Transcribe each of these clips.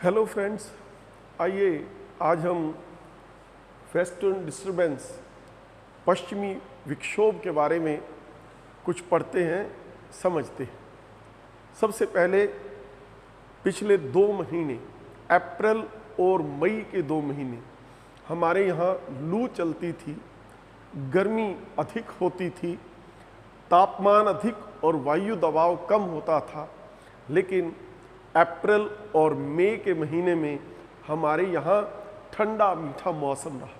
Hello friends, आइए आज हम वेस्टर्न डिस्टर्बेंस पश्चिमी विक्षोभ के बारे में कुछ पढ़ते हैं, समझते हैं। सबसे पहले पिछले 2 महीने अप्रैल और मई के 2 महीने हमारे यहाँ लू चलती थी, गर्मी अधिक होती थी, तापमान अधिक और वायु दबाव कम होता था। लेकिन अप्रैल और मई के महीने में हमारे यहाँ ठंडा मीठा मौसम रहा,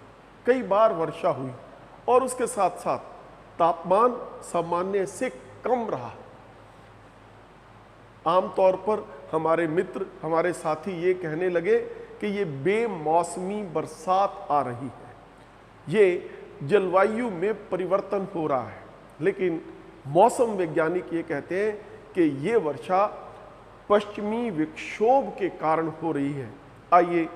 कई बार वर्षा हुई और उसके साथ साथ तापमान सामान्य से कम रहा। आमतौर पर हमारे मित्र, हमारे साथी ये कहने लगे कि ये बेमौसमी बरसात आ रही है, ये जलवायु में परिवर्तन हो रहा है। लेकिन मौसम वैज्ञानिक ये कहते हैं कि ये वर्षा पश्चिमी विक्षोभ के कारण हो रही है। आइए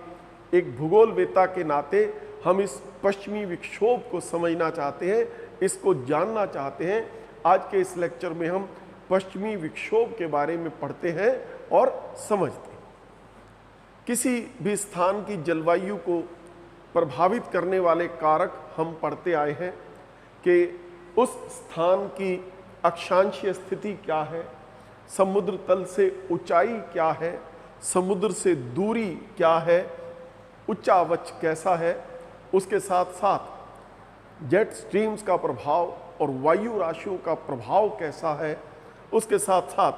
एक भूगोलवेत्ता के नाते हम इस पश्चिमी विक्षोभ को समझना चाहते हैं, इसको जानना चाहते हैं। आज के इस लेक्चर में हम पश्चिमी विक्षोभ के बारे में पढ़ते हैं और समझते हैं। किसी भी स्थान की जलवायु को प्रभावित करने वाले कारक हम पढ़ते आए हैं कि उस स्थान की अक्षांशीय स्थिति क्या है, समुद्र तल से ऊंचाई क्या है, समुद्र से दूरी क्या है, उच्चावच कैसा है, उसके साथ साथ जेट स्ट्रीम्स का प्रभाव और वायु राशियों का प्रभाव कैसा है। उसके साथ साथ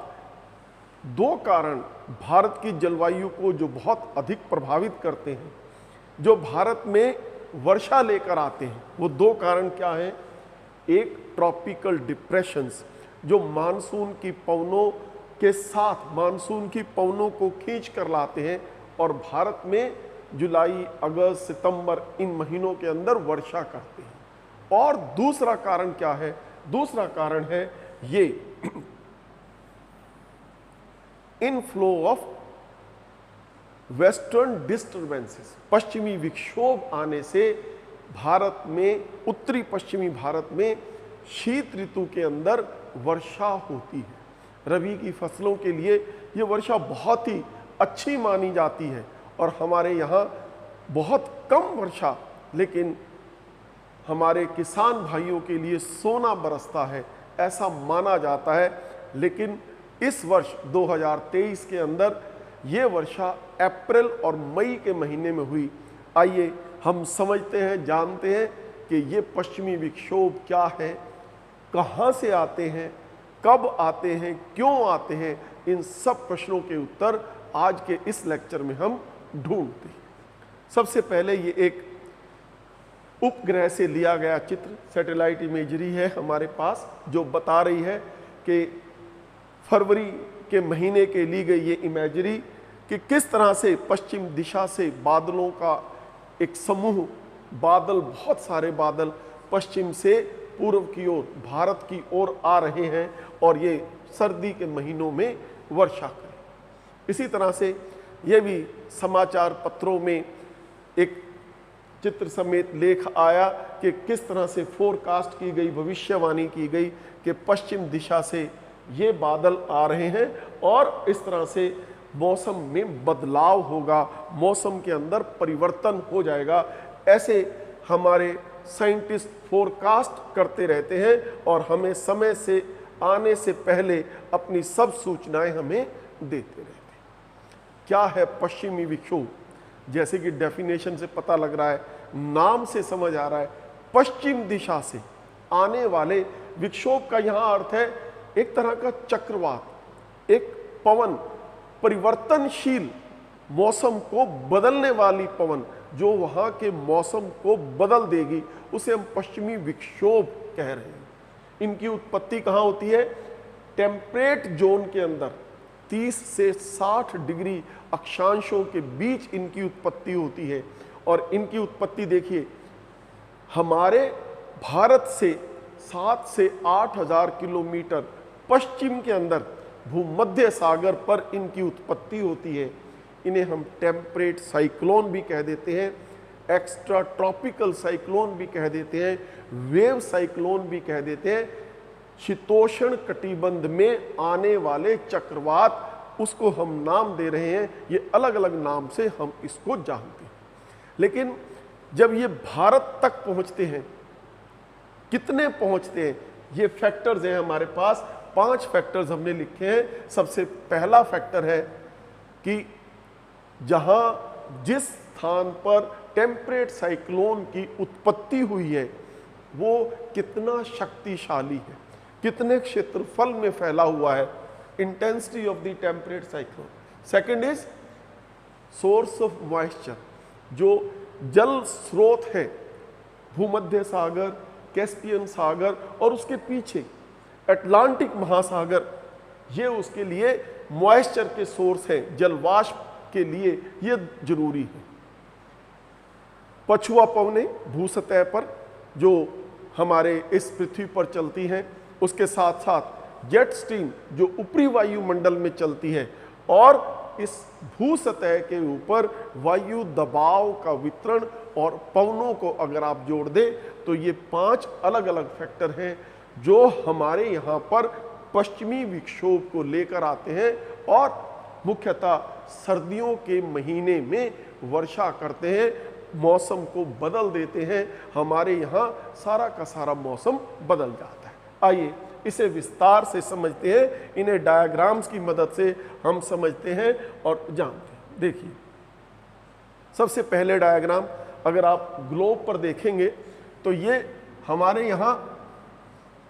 2 कारण भारत की जलवायु को जो बहुत अधिक प्रभावित करते हैं, जो भारत में वर्षा लेकर आते हैं, वो 2 कारण क्या हैं। एक ट्रॉपिकल डिप्रेशंस जो मानसून की पवनों के साथ मानसून की पवनों को खींच कर लाते हैं और भारत में जुलाई, अगस्त, सितंबर इन महीनों के अंदर वर्षा करते हैं। और दूसरा कारण क्या है? दूसरा कारण है ये इनफ्लो ऑफ वेस्टर्न डिस्टर्बेंसेस, पश्चिमी विक्षोभ आने से भारत में, उत्तरी पश्चिमी भारत में शीत ऋतु के अंदर वर्षा होती है। रबी की फसलों के लिए ये वर्षा बहुत ही अच्छी मानी जाती है और हमारे यहाँ बहुत कम वर्षा, लेकिन हमारे किसान भाइयों के लिए सोना बरसता है, ऐसा माना जाता है। लेकिन इस वर्ष 2023 के अंदर ये वर्षा अप्रैल और मई के महीने में हुई। आइए हम समझते हैं, जानते हैं कि ये पश्चिमी विक्षोभ क्या है, कहाँ से आते हैं, कब आते हैं, क्यों आते हैं। इन सब प्रश्नों के उत्तर आज के इस लेक्चर में हम ढूंढते हैं। सबसे पहले ये एक उपग्रह से लिया गया चित्र, सैटेलाइट इमेजरी है हमारे पास, जो बता रही है कि फरवरी के महीने के ली गई ये इमेजरी कि किस तरह से पश्चिम दिशा से बादलों का एक समूह, बादल, बहुत सारे बादल पश्चिम से पूर्व की ओर, भारत की ओर आ रहे हैं और ये सर्दी के महीनों में वर्षा करें। इसी तरह से ये भी समाचार पत्रों में एक चित्र समेत लेख आया कि किस तरह से फोरकास्ट की गई, भविष्यवाणी की गई कि पश्चिम दिशा से ये बादल आ रहे हैं और इस तरह से मौसम में बदलाव होगा, मौसम के अंदर परिवर्तन हो जाएगा। ऐसे हमारे साइंटिस्ट फोरकास्ट करते रहते हैं और हमें समय से आने से पहले अपनी सब सूचनाएं हमें देते रहते हैं। क्या है पश्चिमी विक्षोभ? जैसे कि डेफिनेशन से पता लग रहा है, नाम से समझ आ रहा है, पश्चिम दिशा से आने वाले विक्षोभ का यहाँ अर्थ है एक तरह का चक्रवात, एक पवन, परिवर्तनशील, मौसम को बदलने वाली पवन जो वहाँ के मौसम को बदल देगी, उसे हम पश्चिमी विक्षोभ कह रहे हैं। इनकी उत्पत्ति कहाँ होती है? टेम्परेट जोन के अंदर 30 से 60 डिग्री अक्षांशों के बीच इनकी उत्पत्ति होती है। और इनकी उत्पत्ति देखिए, हमारे भारत से 7 से 8 हजार किलोमीटर पश्चिम के अंदर भूमध्य सागर पर इनकी उत्पत्ति होती है। इन्हें हम टेम्परेट साइक्लोन भी कह देते हैं, एक्स्ट्रा ट्रॉपिकल साइक्लोन भी कह देते हैं, वेव साइक्लोन भी कह देते हैं। शीतोष्ण कटिबंध में आने वाले चक्रवात उसको हम नाम दे रहे हैं, ये अलग अलग नाम से हम इसको जानते हैं। लेकिन जब ये भारत तक पहुंचते हैं, कितने पहुंचते हैं, ये फैक्टर्स हैं हमारे पास। 5 फैक्टर्स हमने लिखे हैं। सबसे पहला फैक्टर है कि जहां जिस स्थान पर टेम्परेट साइक्लोन की उत्पत्ति हुई है वो कितना शक्तिशाली है, कितने क्षेत्रफल में फैला हुआ है, intensity of the temperate cyclone. Second is source of moisture, जो जल स्रोत है, भूमध्य सागर, कैस्पियन सागर और उसके पीछे अटलांटिक महासागर, ये उसके लिए मॉइस्चर के सोर्स हैं, जलवाष्प के लिए ये जरूरी है। पछुआ पवनें भूसतह पर जो हमारे इस पृथ्वी पर चलती हैं, उसके साथ साथ जेट स्ट्रीम जो ऊपरी वायुमंडल में चलती है, और इस भूसतह के ऊपर वायु दबाव का वितरण और पवनों को अगर आप जोड़ दें तो ये 5 अलग अलग फैक्टर हैं जो हमारे यहाँ पर पश्चिमी विक्षोभ को लेकर आते हैं और मुख्यतः सर्दियों के महीने में वर्षा करते हैं, मौसम को बदल देते हैं। हमारे यहाँ सारा का सारा मौसम बदल जाता है। आइए इसे विस्तार से समझते हैं, इन्हें डायग्राम्स की मदद से हम समझते हैं और जानते हैं। देखिए, सबसे पहले डायग्राम अगर आप ग्लोब पर देखेंगे तो ये हमारे यहाँ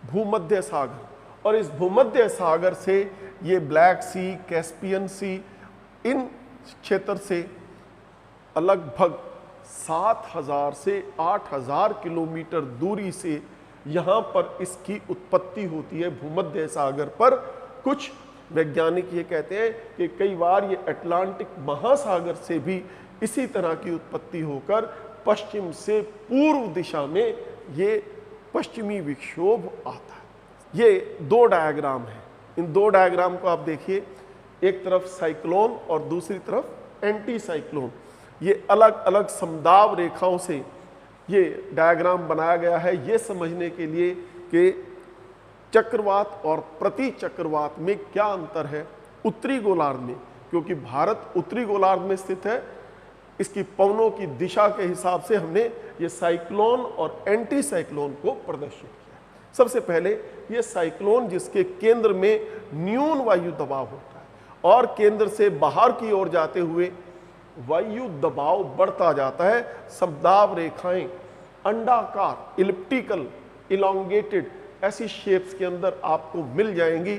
भूमध्य सागर, और इस भूमध्य सागर से ये ब्लैक सी, कैस्पियन सी, इन क्षेत्र से लगभग 7000 से 8000 किलोमीटर दूरी से यहाँ पर इसकी उत्पत्ति होती है भूमध्य सागर पर। कुछ वैज्ञानिक ये कहते हैं कि कई बार ये अटलांटिक महासागर से भी इसी तरह की उत्पत्ति होकर पश्चिम से पूर्व दिशा में ये पश्चिमी विक्षोभ आता है। ये 2 डायग्राम हैं। इन 2 डायग्राम को आप देखिए, एक तरफ साइक्लोन और दूसरी तरफ एंटी साइक्लोन। ये अलग अलग समदाब रेखाओं से ये डायग्राम बनाया गया है, ये समझने के लिए कि चक्रवात और प्रति चक्रवात में क्या अंतर है उत्तरी गोलार्ध में, क्योंकि भारत उत्तरी गोलार्ध में स्थित है। इसकी पवनों की दिशा के हिसाब से हमने ये साइक्लोन और एंटी साइक्लोन को प्रदर्शित किया। सबसे पहले ये साइक्लोन जिसके केंद्र में न्यून वायु दबाव होता है और केंद्र से बाहर की ओर जाते हुए वायु दबाव बढ़ता जाता है। समदाब रेखाएं अंडाकार, इलिप्टिकल, इलोंगेटेड ऐसी शेप्स के अंदर आपको मिल जाएंगी।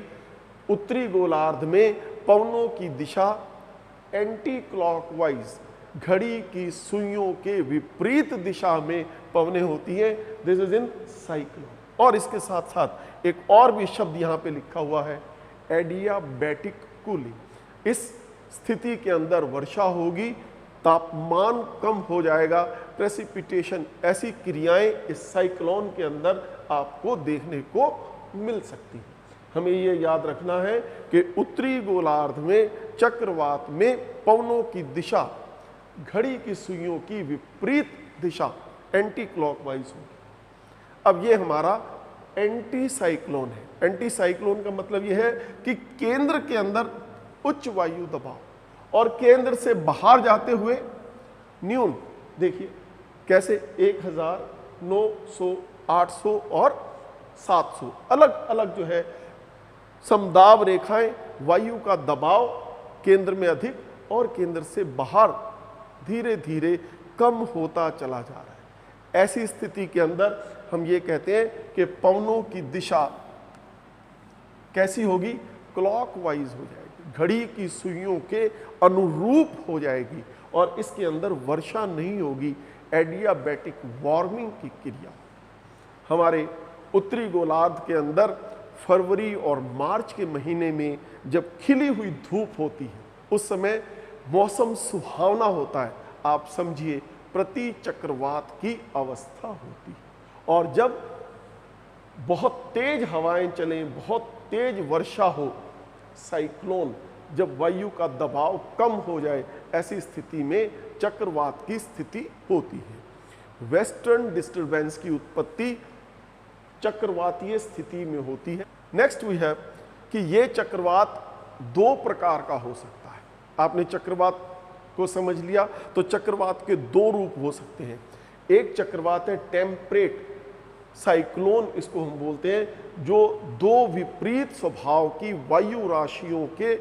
उत्तरी गोलार्ध में पवनों की दिशा एंटी क्लॉकवाइज, घड़ी की सुइयों के विपरीत दिशा में पवनें होती हैं। This is in cyclone. और इसके साथ साथ एक और भी शब्द यहाँ पे लिखा हुआ है, एडियाबैटिक कूलिंग। इस स्थिति के अंदर वर्षा होगी, तापमान कम हो जाएगा, प्रेसिपिटेशन, ऐसी क्रियाएं इस साइक्लोन के अंदर आपको देखने को मिल सकती हैं। हमें ये याद रखना है कि उत्तरी गोलार्ध में चक्रवात में पवनों की दिशा घड़ी की सुइयों की विपरीत दिशा एंटी क्लॉकवाइज होगी। अब ये हमारा एंटी साइक्लोन है। एंटी साइक्लोन का मतलब यह है कि केंद्र के अंदर उच्च वायु दबाव और केंद्र से बाहर जाते हुए न्यून। देखिए कैसे 1000, 900, 800 और 700 अलग अलग जो है समदाब रेखाएं, वायु का दबाव केंद्र में अधिक और केंद्र से बाहर धीरे धीरे कम होता चला जा रहा है। ऐसी स्थिति के अंदर हम ये कहते हैं कि पवनों की दिशा कैसी होगी, क्लॉकवाइज हो जाएगी, घड़ी की सुइयों के अनुरूप हो जाएगी और इसके अंदर वर्षा नहीं होगी। एडियाबैटिक वार्मिंग की क्रिया हमारे उत्तरी गोलार्ध के अंदर फरवरी और मार्च के महीने में जब खिली हुई धूप होती है उस समय मौसम सुहावना होता है। आप समझिए प्रति चक्रवात की अवस्था होती है और जब बहुत तेज हवाएं चलें, बहुत तेज वर्षा हो, साइक्लोन, जब वायु का दबाव कम हो जाए, ऐसी स्थिति में चक्रवात की स्थिति होती है। वेस्टर्न डिस्टरबेंस की उत्पत्ति चक्रवातीय स्थिति में होती है। नेक्स्ट वी हैव कि ये चक्रवात दो प्रकार का हो सकता है। आपने चक्रवात को समझ लिया, तो चक्रवात के दो रूप हो सकते हैं। एक चक्रवात है टेम्परेट साइक्लोन, इसको हम बोलते हैं, जो दो विपरीत स्वभाव की वायु राशियों के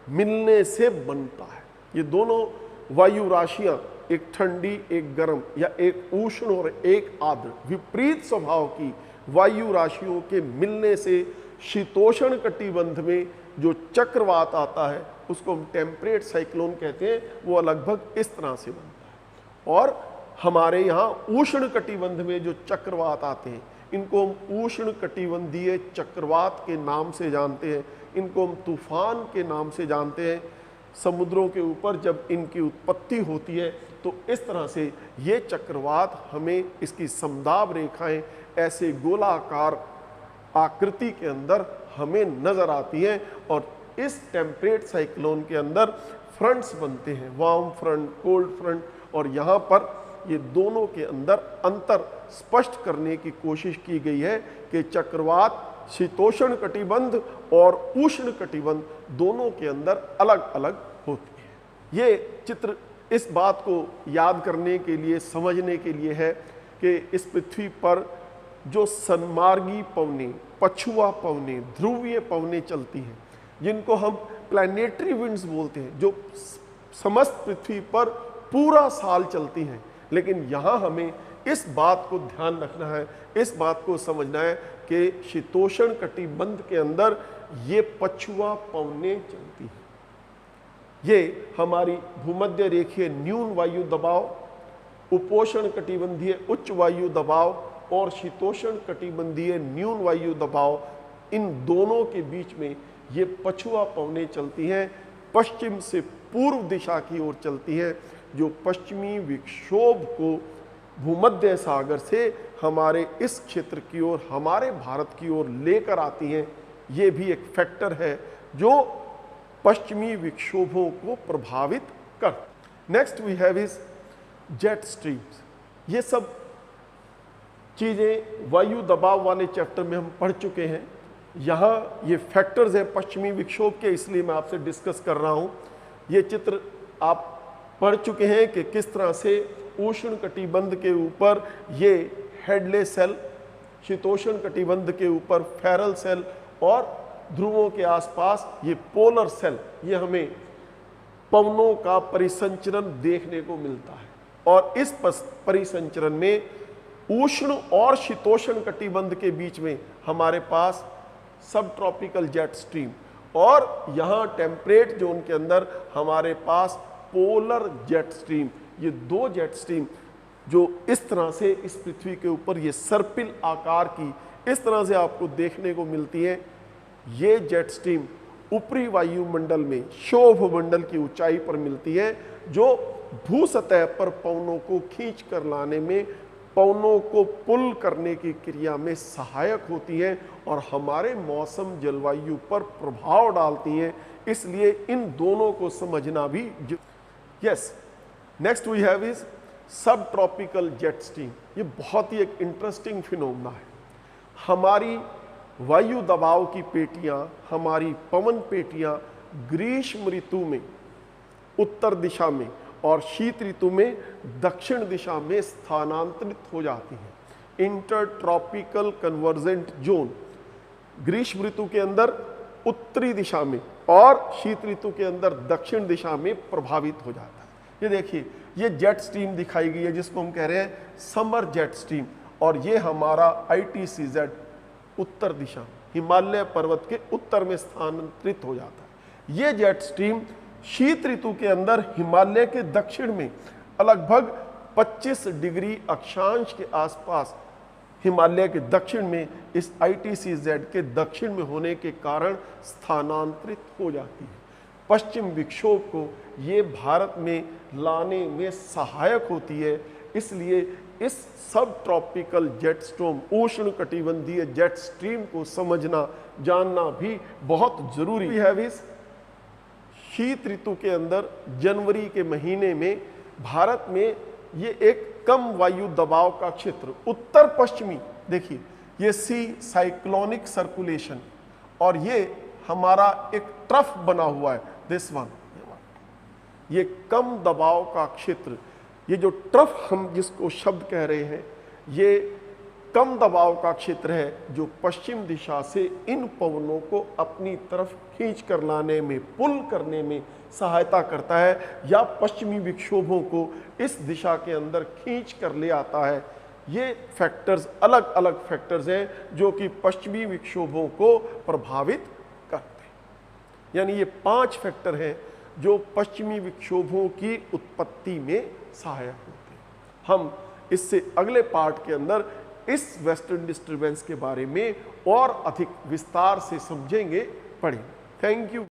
मिलने से बनता है। ये दोनों वायु राशियां, एक ठंडी एक गर्म, या एक उष्ण और एक आर्द्र, विपरीत स्वभाव की वायु राशियों के मिलने से शीतोष्ण कटिबंध में जो चक्रवात आता है उसको हम टेम्परेट साइक्लोन कहते हैं। वो लगभग इस तरह से बनता है। और हमारे यहाँ उष्ण कटिबंध में जो चक्रवात आते हैं इनको हम उष्ण कटिबंधीय चक्रवात के नाम से जानते हैं। इनको हम तूफान के नाम से जानते हैं। समुद्रों के ऊपर जब इनकी उत्पत्ति होती है तो इस तरह से ये चक्रवात हमें इसकी समदाब रेखाएं ऐसे गोलाकार आकृति के अंदर हमें नजर आती हैं। और इस टेम्परेट साइक्लोन के अंदर फ्रंट्स बनते हैं, वार्म फ्रंट, कोल्ड फ्रंट, और यहाँ पर ये दोनों के अंदर अंतर स्पष्ट करने की कोशिश की गई है कि चक्रवात शीतोष्ण कटिबंध और उष्ण कटिबंध दोनों के अंदर अलग अलग होती है। ये चित्र इस बात को याद करने के लिए, समझने के लिए है कि इस पृथ्वी पर जो सन्मार्गी पवनें, पछुआ पवनें, ध्रुवीय पवनें चलती हैं, जिनको हम प्लैनेटरी विंड्स बोलते हैं, जो समस्त पृथ्वी पर पूरा साल चलती हैं। लेकिन यहाँ हमें इस बात को ध्यान रखना है, इस बात को समझना है कि शीतोष्ण कटिबंध के अंदर ये पछुआ पवनें चलती हैं। ये हमारी भूमध्य रेखीय न्यून वायु दबाव, उपोष्ण कटिबंधीय उच्च वायु दबाव और शीतोष्ण कटिबंधीय न्यून वायु दबाव, इन दोनों के बीच में ये पछुआ पवनें चलती हैं। पश्चिम से पूर्व दिशा की ओर चलती हैं, जो पश्चिमी विक्षोभ को भूमध्य सागर से हमारे इस क्षेत्र की ओर, हमारे भारत की ओर लेकर आती हैं। ये भी एक फैक्टर है जो पश्चिमी विक्षोभों को प्रभावित कर। Next we have is jet streams. ये सब चीज़ें वायु दबाव वाले चैप्टर में हम पढ़ चुके हैं। यहाँ ये फैक्टर्स हैं पश्चिमी विक्षोभ के, इसलिए मैं आपसे डिस्कस कर रहा हूँ। ये चित्र आप पढ़ चुके हैं कि किस तरह से उष्ण कटिबंध के ऊपर ये हेडले सेल, शीतोष्ण कटिबंध के ऊपर फेरल सेल, और ध्रुवों के आसपास ये पोलर सेल, ये हमें पवनों का परिसंचरण देखने को मिलता है। और इस परिसंचरण में उष्ण और शीतोष्ण कटिबंध के बीच में हमारे पास सब ट्रॉपिकल जेट स्ट्रीम, और यहाँ टेम्परेट जोन के अंदर हमारे पास पोलर जेट स्ट्रीम। ये दो जेट स्ट्रीम जो इस तरह से इस पृथ्वी के ऊपर ये सर्पिल आकार की इस तरह से आपको देखने को मिलती है। ये जेट स्ट्रीम ऊपरी वायुमंडल में क्षोभ मंडल की ऊंचाई पर मिलती है, जो भू सतह पर पवनों को खींच कर लाने में, पवनों को पुल करने की क्रिया में सहायक होती हैं और हमारे मौसम जलवायु पर प्रभाव डालती हैं। इसलिए इन दोनों को समझना भी yes. Next we have is subtropical jet stream. ये बहुत ही एक इंटरेस्टिंग फिनोमेना है। हमारी वायु दबाव की पेटियां, हमारी पवन पेटियां ग्रीष्म ऋतु में उत्तर दिशा में और शीत ऋतु में दक्षिण दिशा में स्थानांतरित हो जाती हैं। इंटर ट्रॉपिकल कन्वर्जेंट जोन ग्रीष्म ऋतु के अंदर उत्तरी दिशा में और शीत ऋतु के अंदर दक्षिण दिशा में प्रभावित हो जाता है। ये देखिए, ये जेट स्ट्रीम दिखाई गई है जिसको हम कह रहे हैं समर जेट स्ट्रीम, और ये हमारा ITCZ उत्तर दिशा, हिमालय पर्वत के उत्तर में स्थानांतरित हो जाता है। ये जेट स्ट्रीम शीत ऋतु के अंदर हिमालय के दक्षिण में लगभग 25 डिग्री अक्षांश के आसपास हिमालय के दक्षिण में इस ITCZ के दक्षिण में होने के कारण स्थानांतरित हो जाती है। पश्चिम विक्षोभ को ये भारत में लाने में सहायक होती है। इसलिए इस सब ट्रॉपिकल जेट स्ट्रीम, उष्ण कटिबंधीय जेट स्ट्रीम को समझना, जानना भी बहुत जरूरी है। इस शीत ऋतु के अंदर जनवरी के महीने में भारत में ये एक कम वायु दबाव का क्षेत्र उत्तर पश्चिमी, देखिए ये सी साइक्लोनिक सर्कुलेशन, और ये हमारा एक ट्रफ बना हुआ है, दिस वन, ये कम दबाव का क्षेत्र, ये जो ट्रफ हम जिसको शब्द कह रहे हैं, ये कम दबाव का क्षेत्र है जो पश्चिम दिशा से इन पवनों को अपनी तरफ खींच कर लाने में, पुल करने में सहायता करता है, या पश्चिमी विक्षोभों को इस दिशा के अंदर खींच कर ले आता है। ये फैक्टर्स, अलग अलग फैक्टर्स हैं जो कि पश्चिमी विक्षोभों को प्रभावित करते हैं। यानी ये 5 फैक्टर हैं जो पश्चिमी विक्षोभों की उत्पत्ति में सहायक होते हैं। हम इससे अगले पार्ट के अंदर इस वेस्टर्न डिस्टर्बेंस के बारे में और अधिक विस्तार से समझेंगे, पढ़ेंगे। Thank you.